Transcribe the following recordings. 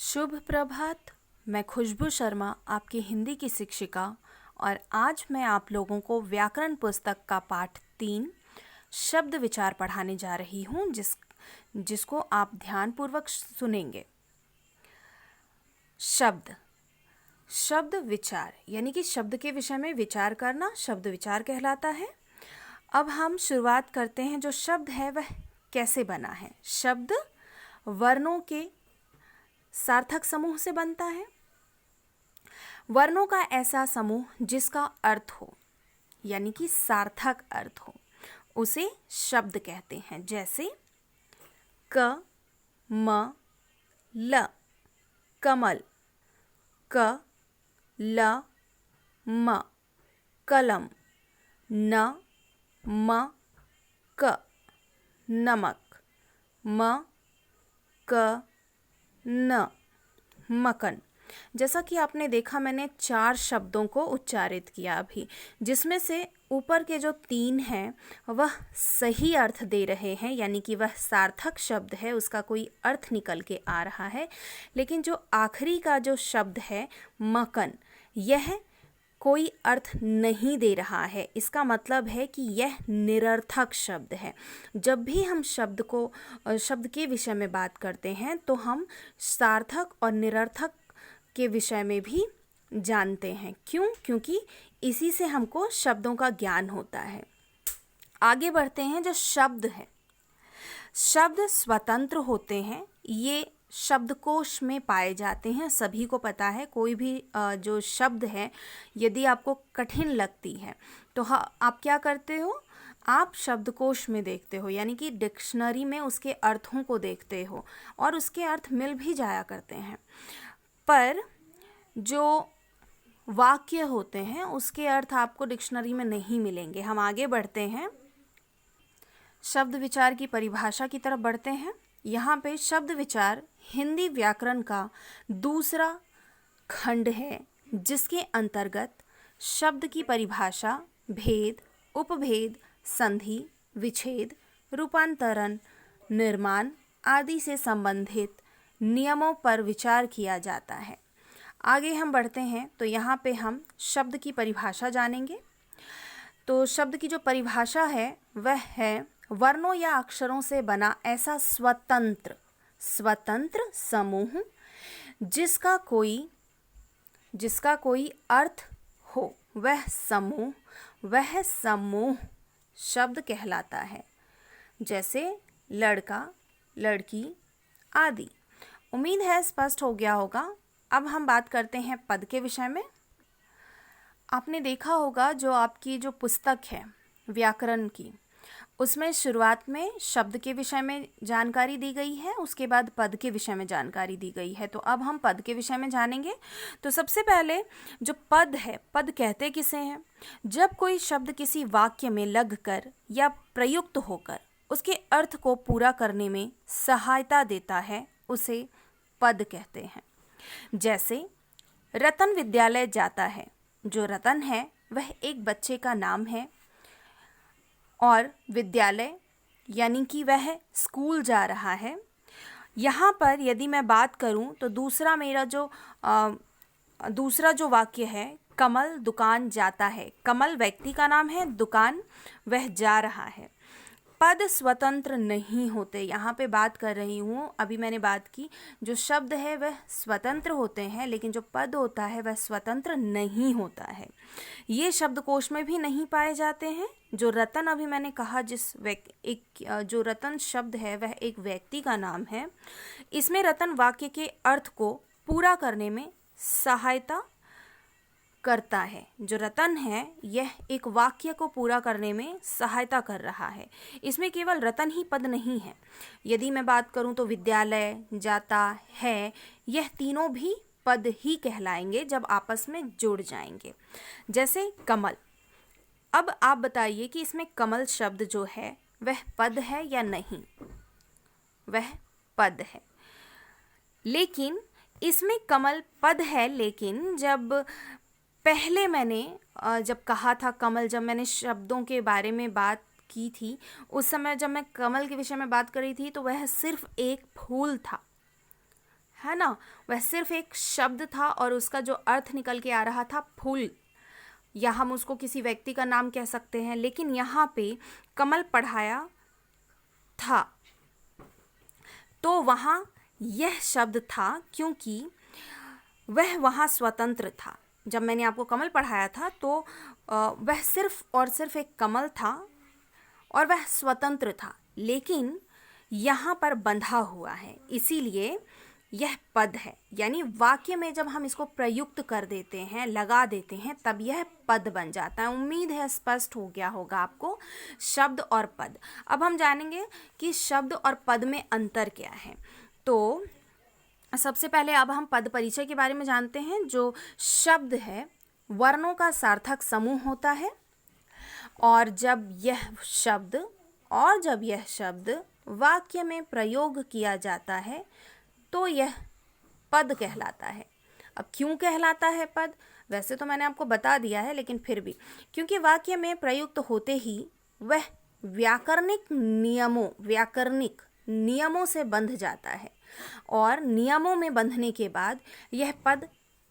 शुभ प्रभात। मैं खुशबू शर्मा, आपकी हिंदी की शिक्षिका, और आज मैं आप लोगों को व्याकरण पुस्तक का पाठ 3 शब्द विचार पढ़ाने जा रही हूँ, जिसको आप ध्यानपूर्वक सुनेंगे। शब्द विचार यानी कि शब्द के विषय में विचार करना शब्द विचार कहलाता है। अब हम शुरुआत करते हैं। जो शब्द है वह कैसे बना है। शब्द वर्णों के सार्थक समूह से बनता है। वर्णों का ऐसा समूह जिसका अर्थ हो, यानी कि सार्थक अर्थ हो, उसे शब्द कहते हैं। जैसे क, म, ल, कमल, क, ल, म, कलम, न, म, क, नमक, म, क, न, मकन। जैसा कि आपने देखा, मैंने 4 शब्दों को उच्चारित किया अभी, जिसमें से ऊपर के जो 3 हैं वह सही अर्थ दे रहे हैं, यानी कि वह सार्थक शब्द है, उसका कोई अर्थ निकल के आ रहा है। लेकिन जो आखिरी का जो शब्द है मकन, यह कोई अर्थ नहीं दे रहा है। इसका मतलब है कि यह निरर्थक शब्द है। जब भी हम शब्द के विषय में बात करते हैं तो हम सार्थक और निरर्थक के विषय में भी जानते हैं। क्यों? क्योंकि इसी से हमको शब्दों का ज्ञान होता है। आगे बढ़ते हैं। जो शब्द है, शब्द स्वतंत्र होते हैं। ये शब्दकोश में पाए जाते हैं। सभी को पता है, कोई भी जो शब्द है यदि आपको कठिन लगती है तो आप क्या करते हो, आप शब्दकोश में देखते हो, यानी कि डिक्शनरी में उसके अर्थों को देखते हो और उसके अर्थ मिल भी जाया करते हैं। पर जो वाक्य होते हैं उसके अर्थ आपको डिक्शनरी में नहीं मिलेंगे। हम आगे बढ़ते हैं, शब्द विचार की परिभाषा की तरफ बढ़ते हैं। यहाँ पे शब्द विचार हिंदी व्याकरण का दूसरा खंड है, जिसके अंतर्गत शब्द की परिभाषा, भेद, उपभेद, संधि, विच्छेद, रूपांतरण, निर्माण आदि से संबंधित नियमों पर विचार किया जाता है। आगे हम बढ़ते हैं तो यहाँ पे हम शब्द की परिभाषा जानेंगे। तो शब्द की जो परिभाषा है वह है वर्णों या अक्षरों से बना ऐसा स्वतंत्र समूह जिसका कोई अर्थ हो, वह समूह शब्द कहलाता है। जैसे लड़का, लड़की आदि। उम्मीद है स्पष्ट हो गया होगा। अब हम बात करते हैं पद के विषय में। आपने देखा होगा जो आपकी जो पुस्तक है व्याकरण की, उसमें शुरुआत में शब्द के विषय में जानकारी दी गई है, उसके बाद पद के विषय में जानकारी दी गई है। तो अब हम पद के विषय में जानेंगे। तो सबसे पहले जो पद है, पद कहते किसे हैं? जब कोई शब्द किसी वाक्य में लगकर या प्रयुक्त होकर उसके अर्थ को पूरा करने में सहायता देता है, उसे पद कहते हैं। जैसे रतन विद्यालय जाता है। जो रतन है वह एक बच्चे का नाम है, और विद्यालय यानी कि वह स्कूल जा रहा है। यहाँ पर यदि मैं बात करूँ तो दूसरा जो वाक्य है, कमल दुकान जाता है। कमल व्यक्ति का नाम है, दुकान वह जा रहा है। पद स्वतंत्र नहीं होते। यहाँ पे बात कर रही हूँ, अभी मैंने बात की, जो शब्द है वह स्वतंत्र होते हैं, लेकिन जो पद होता है वह स्वतंत्र नहीं होता है। ये शब्दकोश में भी नहीं पाए जाते हैं। जो रतन अभी मैंने कहा, जो रतन शब्द है वह एक व्यक्ति का नाम है। इसमें रतन वाक्य के अर्थ को पूरा करने में सहायता करता है। जो रतन है यह एक वाक्य को पूरा करने में सहायता कर रहा है। इसमें केवल रतन ही पद नहीं है। यदि मैं बात करूं तो विद्यालय, जाता है, यह तीनों भी पद ही कहलाएंगे जब आपस में जुड़ जाएंगे। जैसे कमल। अब आप बताइए कि इसमें कमल शब्द जो है वह पद है या नहीं? वह पद है। लेकिन इसमें कमल पद है, लेकिन जब पहले मैंने जब कहा था कमल, जब मैंने शब्दों के बारे में बात की थी, उस समय जब मैं कमल के विषय में बात कर रही थी तो वह सिर्फ एक फूल था, है ना, वह सिर्फ एक शब्द था और उसका जो अर्थ निकल के आ रहा था फूल, या हम उसको किसी व्यक्ति का नाम कह सकते हैं, लेकिन यहाँ पे कमल पढ़ाया था तो वहाँ यह शब्द था क्योंकि वह वहाँ स्वतंत्र था। जब मैंने आपको कमल पढ़ाया था तो वह सिर्फ और सिर्फ एक कमल था और वह स्वतंत्र था, लेकिन यहाँ पर बंधा हुआ है, इसीलिए यह पद है। यानी वाक्य में जब हम इसको प्रयुक्त कर देते हैं, लगा देते हैं, तब यह पद बन जाता है। उम्मीद है स्पष्ट हो गया होगा आपको शब्द और पद। अब हम जानेंगे कि शब्द और पद में अंतर क्या है। तो सबसे पहले अब हम पद परिचय के बारे में जानते हैं। जो शब्द है वर्णों का सार्थक समूह होता है, और जब यह शब्द वाक्य में प्रयोग किया जाता है तो यह पद कहलाता है। अब क्यों कहलाता है पद, वैसे तो मैंने आपको बता दिया है, लेकिन फिर भी, क्योंकि वाक्य में प्रयुक्त होते ही वह व्याकरणिक नियमों से बंध जाता है, और नियमों में बंधने के बाद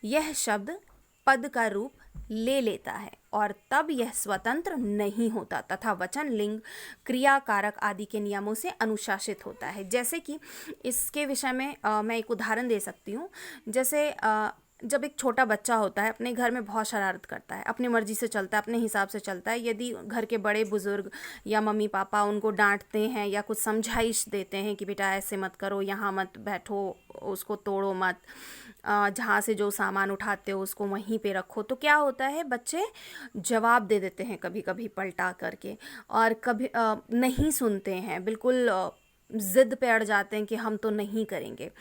यह शब्द पद का रूप ले लेता है, और तब यह स्वतंत्र नहीं होता तथा वचन, लिंग, क्रिया, कारक आदि के नियमों से अनुशासित होता है। जैसे कि इसके विषय में मैं एक उदाहरण दे सकती हूँ। जैसे जब एक छोटा बच्चा होता है, अपने घर में बहुत शरारत करता है, अपनी मर्जी से चलता है, अपने हिसाब से चलता है। यदि घर के बड़े बुजुर्ग या मम्मी पापा उनको डांटते हैं या कुछ समझाइश देते हैं कि बेटा ऐसे मत करो, यहाँ मत बैठो, उसको तोड़ो मत, जहाँ से जो सामान उठाते हो उसको वहीं पे रखो, तो क्या होता है, बच्चे जवाब दे देते हैं कभी कभी पलटा करके, और कभी नहीं सुनते हैं, बिल्कुल जिद पे अड़ जाते हैं कि हम तो नहीं करेंगे।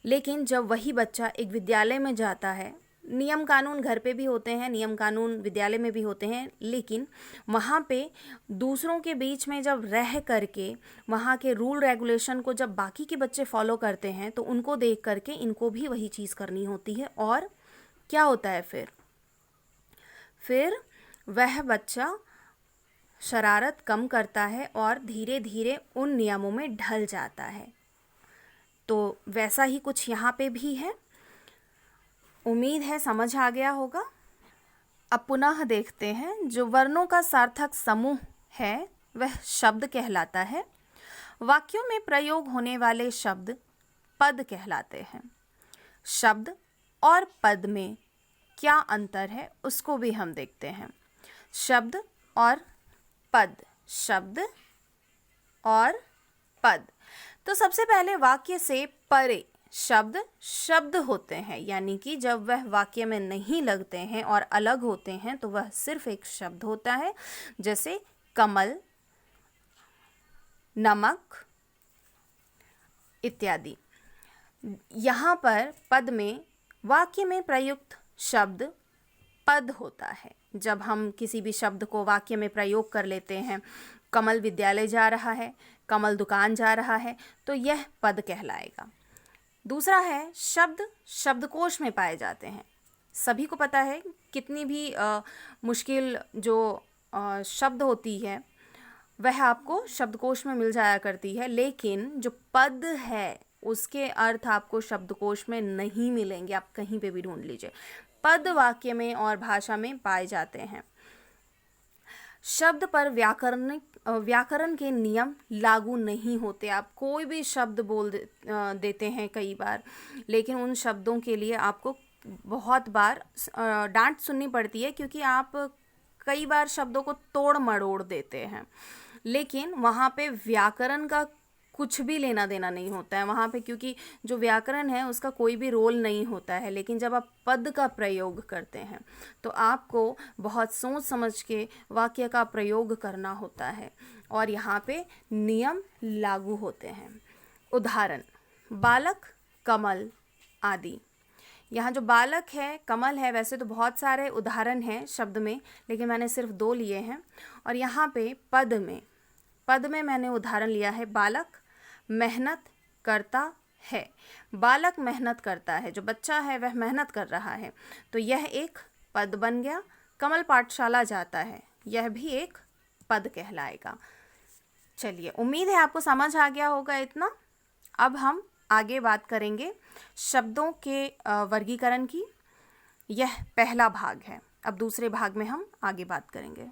लेकिन जब वही बच्चा एक विद्यालय में जाता है, नियम कानून घर पे भी होते हैं, नियम कानून विद्यालय में भी होते हैं, लेकिन वहाँ पे दूसरों के बीच में जब रह करके वहाँ के रूल रेगुलेशन को जब बाकी के बच्चे फॉलो करते हैं तो उनको देख करके इनको भी वही चीज़ करनी होती है। और क्या होता है फिर वह बच्चा शरारत कम करता है और धीरे धीरे उन नियमों में ढल जाता है। तो वैसा ही कुछ यहाँ पे भी है। उम्मीद है समझ आ गया होगा। अब पुनः देखते हैं। जो वर्णों का सार्थक समूह है वह शब्द कहलाता है। वाक्यों में प्रयोग होने वाले शब्द पद कहलाते हैं। शब्द और पद में क्या अंतर है उसको भी हम देखते हैं। शब्द और पद, शब्द और पद। तो सबसे पहले वाक्य से परे शब्द होते हैं, यानी कि जब वह वाक्य में नहीं लगते हैं और अलग होते हैं तो वह सिर्फ एक शब्द होता है। जैसे कमल, नमक इत्यादि। यहाँ पर पद में वाक्य में प्रयुक्त शब्द पद होता है। जब हम किसी भी शब्द को वाक्य में प्रयोग कर लेते हैं, कमल विद्यालय जा रहा है, कमल दुकान जा रहा है, तो यह पद कहलाएगा। दूसरा है शब्द शब्दकोश में पाए जाते हैं। सभी को पता है कितनी भी मुश्किल जो शब्द होती है वह आपको शब्दकोश में मिल जाया करती है, लेकिन जो पद है उसके अर्थ आपको शब्दकोश में नहीं मिलेंगे। आप कहीं पे भी ढूंढ लीजिए, पद वाक्य में और भाषा में पाए जाते हैं। शब्द पर व्याकरण के नियम लागू नहीं होते। आप कोई भी शब्द बोल देते हैं कई बार, लेकिन उन शब्दों के लिए आपको बहुत बार डांट सुननी पड़ती है, क्योंकि आप कई बार शब्दों को तोड़ मरोड़ देते हैं। लेकिन वहाँ पे व्याकरण का कुछ भी लेना देना नहीं होता है वहाँ पे, क्योंकि जो व्याकरण है उसका कोई भी रोल नहीं होता है। लेकिन जब आप पद का प्रयोग करते हैं तो आपको बहुत सोच समझ के वाक्य का प्रयोग करना होता है, और यहाँ पे नियम लागू होते हैं। उदाहरण, बालक, कमल आदि। यहाँ जो बालक है, कमल है, वैसे तो बहुत सारे उदाहरण हैं शब्द में, लेकिन मैंने सिर्फ 2 लिए हैं। और यहाँ पे पद में मैंने उदाहरण लिया है बालक मेहनत करता है। बालक मेहनत करता है, जो बच्चा है वह मेहनत कर रहा है, तो यह एक पद बन गया। कमल पाठशाला जाता है, यह भी एक पद कहलाएगा। चलिए, उम्मीद है आपको समझ आ गया होगा इतना। अब हम आगे बात करेंगे शब्दों के वर्गीकरण की। यह पहला भाग है। अब दूसरे भाग में हम आगे बात करेंगे।